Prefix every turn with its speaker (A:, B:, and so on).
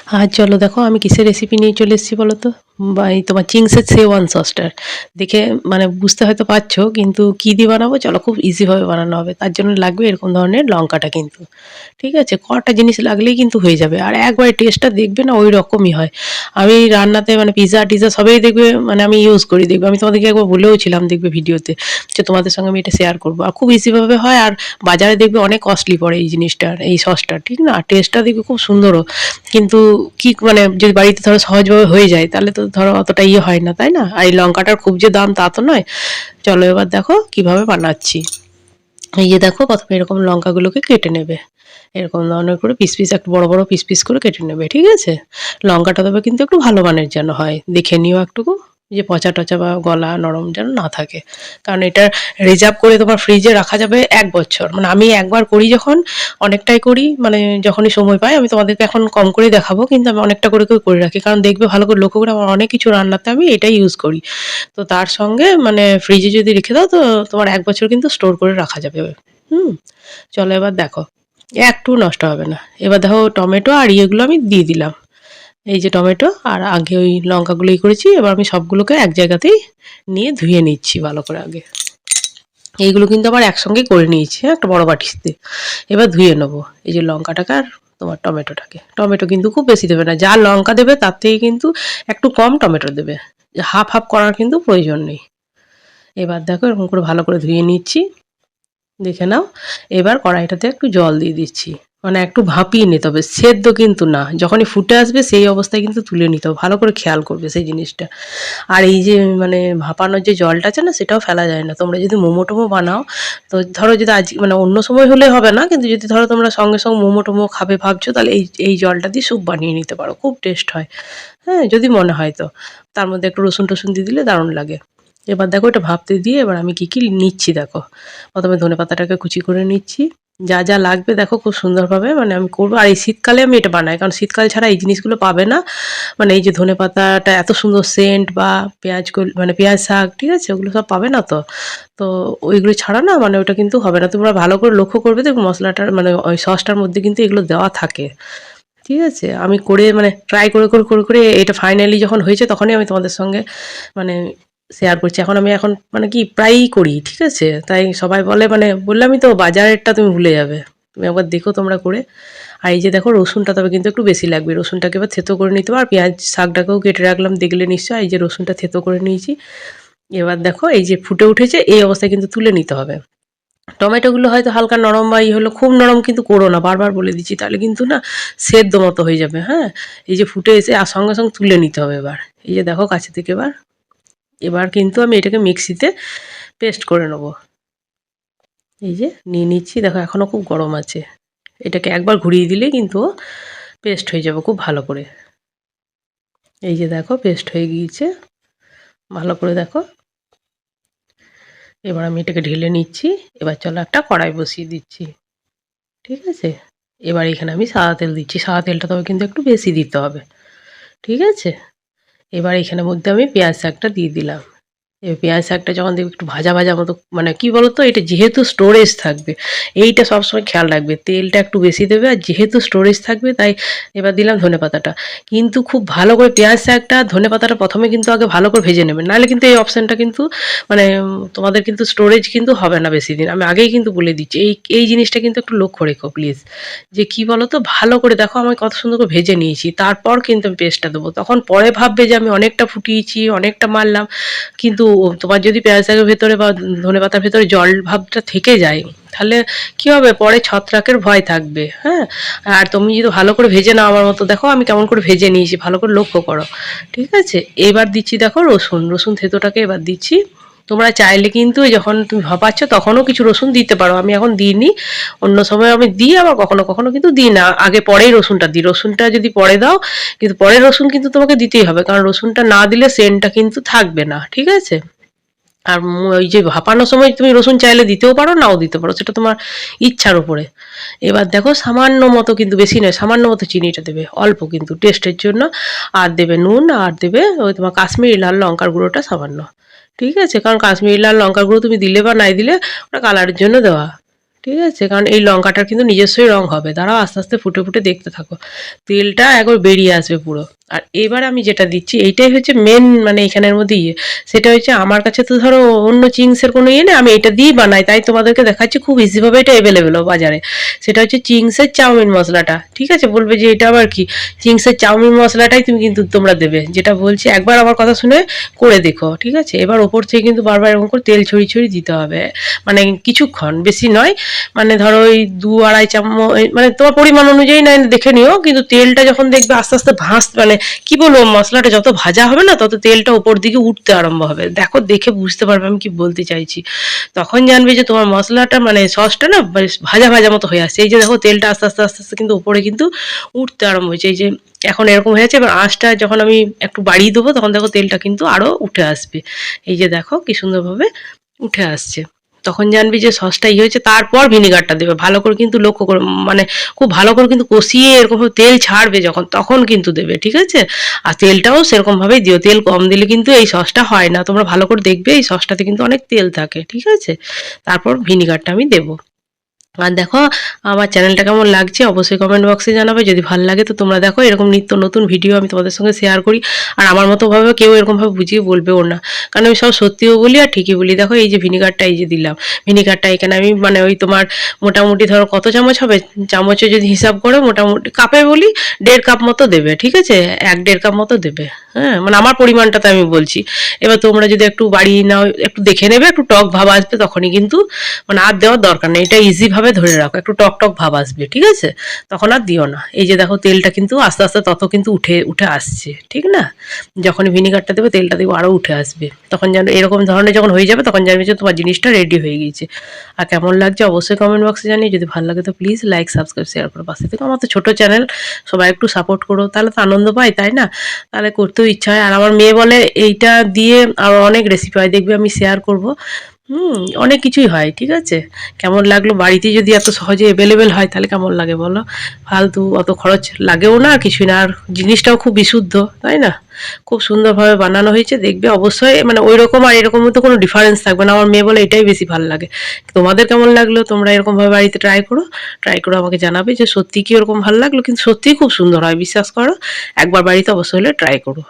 A: আর চলো দেখো আমি কিসের রেসিপি নিয়ে চলে এসেছি বলো তো। বা এই তোমার চিংসের সেওয়ান সসটার। দেখে মানে বুঝতে হয়তো পারছো, কিন্তু কী দিয়ে বানাবো, চলো খুব ইজিভাবে বানানো হবে। তার জন্য লাগবে এরকম ধরনের লঙ্কাটা কিন্তু। ঠিক আছে, কটা জিনিস লাগলেই কিন্তু হয়ে যাবে, আর একবারে টেস্টটা দেখবে না ওই রকমই হয়। আমি রান্নাতে মানে পিৎজা টিজা সবই দেখবে মানে আমি ইউজ করি, দেখবে আমি তোমাদেরকে একবার বলেও ছিলাম দেখবে ভিডিওতে, যে তোমাদের সঙ্গে আমি এটা শেয়ার করবো। আর খুব ইজিভাবে হয়, আর বাজারে দেখবে অনেক কস্টলি পড়ে এই জিনিসটার, এই সসটা, ঠিক না? টেস্টটা দেখবে খুব সুন্দরও। কিন্তু কি মানে যদি বাড়িতে ধরো সহজভাবে হয়ে যায় তাহলে তো ধরো অতটা ইয়ে হয় না, তাই না? আর এই লঙ্কাটার খুব যে দাম তা তো নয়। চলো এবার দেখো কিভাবে বানাচ্ছি। এই যে দেখো প্রথমে এরকম লঙ্কাগুলোকে কেটে নেবে, এরকম ধরনের করে পিস পিস, একটু বড় বড় পিস পিস করে কেটে নেবে, ঠিক আছে? লঙ্কাটা তবে কিন্তু একটু ভালো মানের যেন হয়, দেখে নিও একটুকু, যে পচা টচা বা গলা নরম যেন না থাকে। কারণ এটা রিজার্ভ করে তোমার ফ্রিজে রাখা যাবে 1 বছর। মানে আমি একবার করি যখন, অনেকটাই করি, মানে যখনই সময় পাই। আমি তোমাদেরকে এখন কম করে দেখাবো, কিন্তু আমি অনেকটা করে করে করে রাখি, কারণ দেখবে ভালো করে লক্ষ্য করে আমার অনেক কিছু রান্নাতে আমি এটাই ইউজ করি। তো তার সঙ্গে মানে ফ্রিজে যদি রেখে দাও তো তোমার 1 বছর কিন্তু স্টোর করে রাখা যাবে। হুম। চলো এবার দেখো, একটু নষ্ট হবে না। এবার দেখো টমেটো আর ইয়েগুলো আমি দিয়ে দিলাম। এই যে টমেটো আর আগে ওই লঙ্কাগুলো করেছি, এবার আমি সবগুলোকে এক জায়গাতেই নিয়ে ধুয়ে নিচ্ছি ভালো করে আগে। এইগুলো কিন্তু আবার একসঙ্গে করে নিয়েছি, হ্যাঁ, একটা বড় বাটিতে। এবার ধুয়ে নেবো এই যে লঙ্কাটাকে আর তোমার টমেটোটাকে। টমেটো কিন্তু খুব বেশি দেবে না, যা লঙ্কা দেবে তার থেকে কিন্তু একটু কম টমেটো দেবে। হাফ হাফ করার কিন্তু প্রয়োজন নেই। এবার দেখো এরকম করে ভালো করে ধুয়ে নিচ্ছি, দেখে নাও। এবার কড়াইটাতে একটু জল দিয়ে দিচ্ছি, মানে একটু ভাপিয়ে নিতে হবে, সেদ্ধ কিন্তু না। যখনই ফুটে আসবে সেই অবস্থায় কিন্তু তুলে নিতে হবে, ভালো করে খেয়াল করবে সেই জিনিসটা। আর এই যে মানে ভাপানোর যে জলটা আছে না, সেটাও ফেলা যায় না। তোমরা যদি মোমো টোমো বানাও, তো ধরো যদি আজ মানে অন্য সময় হলে হবে না, কিন্তু যদি ধরো তোমরা সঙ্গে সঙ্গে মোমো টোমো খাবে ভাবছো, তাহলে এই এই জলটা দিয়ে স্যুপ বানিয়ে নিতে পারো, খুব টেস্ট হয়। হ্যাঁ, যদি মনে হয় তো। তার মধ্যে একটু রসুন টসুন দিয়ে দিলে দারুণ লাগে। এবার দেখো এটা ভাপতে দিয়ে এবার আমি কী কী নিচ্ছি দেখো। প্রথমে ধনেপাতাটাকে কুচি করে নিচ্ছি। যা যা লাগবে দেখো খুব সুন্দরভাবে মানে আমি করবো। আর এই শীতকালে আমি এটা বানাই, কারণ শীতকাল ছাড়া এই জিনিসগুলো পাবে না। মানে এই যে ধনেপাতাটা এত সুন্দর সেন্ট, বা পেঁয়াজ মানে পেঁয়াজ শাক, ঠিক আছে, ওগুলো সব পাবে না তো। তো ওইগুলো ছাড়া না মানে ওটা কিন্তু হবে না। তোমরা ভালো করে লক্ষ্য করবে, দেখো মশলাটার মানে ওই সসটার মধ্যে কিন্তু এগুলো দেওয়া থাকে। ঠিক আছে? আমি করে মানে ট্রাই করে এটা ফাইনালি যখন হয়েছে তখনই আমি তোমাদের সঙ্গে মানে শেয়ার করছি। এখন মানে কি প্রায়ই করি, ঠিক আছে? তাই সবাই বলে, মানে বললামই তো বাজারেরটা তুমি ভুলে যাবে। তুমি একবার দেখো তোমরা করে। আর এই যে দেখো রসুনটা তবে কিন্তু একটু বেশি লাগবে। রসুনটাকে এবার থেঁতো করে নিতে হবে, আর পেঁয়াজ শাকটাকেও কেটে রাখলাম, দেখলে নিশ্চয়ই। এই যে রসুনটা থেঁতো করে নিয়েছি। এবার দেখো এই যে ফুটে উঠেছে, এই অবস্থায় কিন্তু তুলে নিতে হবে। টমেটোগুলো হয়তো হালকা নরম বা হলো, খুব নরম কিন্তু করো না, বারবার বলে দিচ্ছি, তাহলে কিন্তু না সেদ্ধ মতো হয়ে যাবে। হ্যাঁ, এই যে ফুটে এসে আর সঙ্গে সঙ্গে তুলে নিতে হবে। এবার এই যে দেখো কাছে থেকে এবার এবার কিন্তু আমি এটাকে মিক্সিতে পেস্ট করে নেবো। এই যে নিয়ে নিচ্ছি, দেখো এখনও খুব গরম আছে। এটাকে একবার ঘুরিয়ে দিলে কিন্তু পেস্ট হয়ে যাবে খুব ভালো করে। এই যে দেখো পেস্ট হয়ে গিয়েছে ভালো করে, দেখো। এবার আমি এটাকে ঢেলে নিচ্ছি। এবার চলো একটা কড়াই বসিয়ে দিচ্ছি, ঠিক আছে? এবার এখানে আমি সাদা তেল দিচ্ছি। সাদা তেলটা তবে কিন্তু একটু বেশি দিতে হবে, ঠিক আছে? এবার এখানের মধ্যে আমি পেঁয়াজ শাকটা দিয়ে দিলাম। এবার পেঁয়াজ শাকটা যখন দেখবে একটু ভাজা ভাজা মতো, মানে কি বলতো, এটা যেহেতু স্টোরেজ থাকবে, এইটা সবসময় খেয়াল রাখবে, তেলটা একটু বেশি দেবে। আর যেহেতু স্টোরেজ থাকবে তাই এবার দিলাম ধনেপাতাটা। কিন্তু খুব ভালো করে পেঁয়াজ শাকটা ধনেপাতাটা প্রথমে কিন্তু আগে ভালো করে ভেজে নেবেন, নাহলে কিন্তু এই অপশানটা কিন্তু মানে তোমাদের কিন্তু স্টোরেজ কিন্তু হবে না বেশি দিন। আমি আগেই কিন্তু বলে দিচ্ছি, এই এই জিনিসটা কিন্তু একটু লক্ষ্য রেখো প্লিজ। যে কি বলতো, ভালো করে দেখো আমি কত সুন্দর করে ভেজে নিয়েছি, তারপর কিন্তু আমি পেস্টটা দেবো। তখন পরে ভাববে যে আমি অনেকটা ফুটিয়েছি, অনেকটা মারলাম, কিন্তু তোমার যদি পেঁয়াজ শাকের ভেতরে বা ধনেপাতার ভেতরে জল ভাবটা থেকে যায়, তাহলে কি হবে, পরে ছত্রাকের ভয় থাকবে। হ্যাঁ, আর তুমি যদি ভালো করে ভেজে নাও আমার মতো, দেখো আমি কেমন করে ভেজে নিয়েছি, ভালো করে লক্ষ্য করো, ঠিক আছে? এবার দিচ্ছি দেখো রসুন, রসুন থেঁতোটাকে এবার দিচ্ছি। তোমরা চাইলে কিন্তু যখন তুমি ভাপাচ্ছ তখনও কিছু রসুন দিতে পারো, আমি এখন দিইনি। অন্য সময় আমি দিই, আবার কখনো কখনো কিন্তু দিই না, আগে পরেই রসুনটা দিই। রসুনটা যদি পরে দাও, কিন্তু পরে রসুন কিন্তু তোমাকে দিতেই হবে, কারণ রসুনটা না দিলে সেন্টটা কিন্তু থাকবে না, ঠিক আছে? আর ওই যে ভাপানোর সময় তুমি রসুন চাইলে দিতেও পারো, নাও দিতে পারো, সেটা তোমার ইচ্ছার উপরে। এবার দেখো সামান্য মতো, কিন্তু বেশি নয়, সামান্য মতো চিনিটা দেবে, অল্প কিন্তু টেস্টের জন্য। আর দেবে নুন, আর দেবে ওই তোমার কাশ্মীরি লাল লঙ্কার গুঁড়োটা সামান্য, ঠিক আছে? কারণ কাশ্মীরি লাল লঙ্কার গুঁড়ো তুমি দিলে বা নাই দিলে ওটা কালারের জন্য দেওয়া, ঠিক আছে? কারণ এই লঙ্কাটার কিন্তু নিজস্বই রং হবে। দাঁড়াও আস্তে, আস্তে ফুটে, ফুটে দেখতে থাকো। তেলটা একবার বেরিয়ে আসবে পুরো। আর এবার আমি যেটা দিচ্ছি এইটাই হচ্ছে মেন মানে এখানের মধ্যে ইয়ে। সেটা হচ্ছে আমার কাছে তো ধরো অন্য চিংসের কোনো ইয়ে নেই, আমি এটা দিয়েই বানাই। তাই তোমাদেরকে দেখাচ্ছি খুব ইজিভাবে এটা এভেলেবেলও বাজারে। সেটা হচ্ছে চিংসের চাউমিন মসলাটা। ঠিক আছে? বলবে যে এটা আবার কি? চিংসের চাউমিন মসলাটাই তুমি কিন্তু তোমরা দেবে। যেটা বলছি একবার আমার কথা শুনে করে দেখো। ঠিক আছে? এবার ওপর থেকে কিন্তু বারবার এরকম করে তেল ছড়িয়ে, ছড়িয়ে দিতে হবে। মানে কিছুক্ষণ, বেশি নয়। মানে ধরো ওই ২-২.৫ চামচ মানে তোমার পরিমাণ অনুযায়ী না দেখে নিও, কিন্তু তেলটা যখন দেখবে আস্তে আস্তে মানে কি বলবো মশলাটা যত ভাজা হবে না তত তেলটা উপর দিকে উঠতে আরম্ভ হবে। দেখো দেখে বুঝতে পারবে আমি কি বলতে চাইছি। তখন জানবে যে তোমার মশলাটা মানে সসটা না বেশ ভাজা ভাজা মতো হয়ে আসছে। এই যে দেখো তেলটা আস্তে আস্তে আস্তে আস্তে কিন্তু উপরে কিন্তু উঠতে আরম্ভ হয়েছে। এই যে এখন এরকম হয়েছে, এবার আঁচটা যখন আমি একটু বাড়িয়ে দেবো তখন দেখো তেলটা কিন্তু আরো উঠে আসবে। এই যে দেখো কি সুন্দরভাবে উঠে আসছে। তখন জানবি যে সসটা ইয়ে হয়েছে, তারপর ভিনিগারটা দেবে ভালো করে কিন্তু লক্ষ্য করে, মানে খুব ভালো করে কিন্তু কষিয়ে এরকম তেল ছাড়বে যখন তখন কিন্তু দেবে। ঠিক আছে? আর তেলটাও সেরকম ভাবেই দিও, তেল কম দিলে কিন্তু এই সসটা হয় না। তোমরা ভালো করে দেখবে এই সসটাতে কিন্তু অনেক তেল থাকে। ঠিক আছে? তারপর ভিনিগারটা আমি দেবো। আর দেখো আমার চ্যানেলটা কেমন লাগছে অবশ্যই কমেন্ট বক্সে জানাবে। যদি ভালো লাগে তো তোমরা দেখো এরকম নিত্য নতুন ভিডিও আমি তোমাদের সঙ্গে শেয়ার করি। আর আমার মতো ভাবে কেউ এরকমভাবে বুঝিয়ে বলবেও না, কারণ আমি সব সত্যিও বলি আর ঠিকই বলি। দেখো এই যে ভিনিগারটা এই যে দিলাম, ভিনিগারটা এখানে আমি মানে ওই তোমার মোটামুটি ধরো কত চামচ হবে, চামচে যদি হিসাব করো মোটামুটি কাপে বলি ১.৫ কাপ মতো দেবে। ঠিক আছে? ১-১.৫ কাপ মতো দেবে। হ্যাঁ, মানে আমার পরিমাণটাতে আমি বলছি। এবার তোমরা যদি একটু বাড়িয়ে নাও একটু দেখে নেবে, একটু টক ভাব আসবে তখনই কিন্তু, মানে আর দেওয়ার দরকার নেই। এটা ইজি ভাবে ধরে রাখো, একটু টক টক ভাব আসবে। ঠিক আছে? তখন আর দিও না। এই যে দেখো তেলটা কিন্তু আস্তে আস্তে তত কিন্তু উঠে উঠে আসছে। ঠিক না? যখনই ভিনিগারটা দেবে তেলটা দেবো আরো উঠে আসবে। তখন যেন এরকম ধরনের যখন হয়ে যাবে তখন জানবে যে তোমার জিনিসটা রেডি হয়ে গিয়েছে। আর কেমন লাগছে অবশ্যই কমেন্ট বক্সে জানিয়ে। যদি ভালো লাগে তো প্লিজ লাইক সাবস্ক্রাইব শেয়ার করো পাশে থেকে। আমার তো ছোট চ্যানেল, সবাই একটু সাপোর্ট করো, তাহলে তো আনন্দ পাই তাই না? তাহলে করতেও ইচ্ছা হয়। আর আমার মেয়ে বলে এইটা দিয়ে আরো অনেক রেসিপি হয়, দেখবে আমি শেয়ার করব। অনেক কিছুই হয়। ঠিক আছে? কেমন লাগলো? বাড়িতে যদি এত সহজে এভেলেবেল হয় তাহলে কেমন লাগে বলো? ফালতু অত খরচ লাগেও না, কিছুই না। আর জিনিসটাও খুব বিশুদ্ধ, তাই না? খুব সুন্দরভাবে বানানো হয়েছে, দেখবে অবশ্যই মানে ওইরকম আর এরকম তো কোনো ডিফারেন্স থাকবে না। আমার মেয়ে বলে এটাই বেশি ভালো লাগে। তোমাদের কেমন লাগলো? তোমরা এরকমভাবে বাড়িতে ট্রাই করো। ট্রাই করে আমাকে জানাবে যে সত্যি কি ওরকম ভালো লাগলো। কিন্তু সত্যিই খুব সুন্দর হয়, বিশ্বাস করো। একবার বাড়িতে অবশ্যই হলে ট্রাই করো।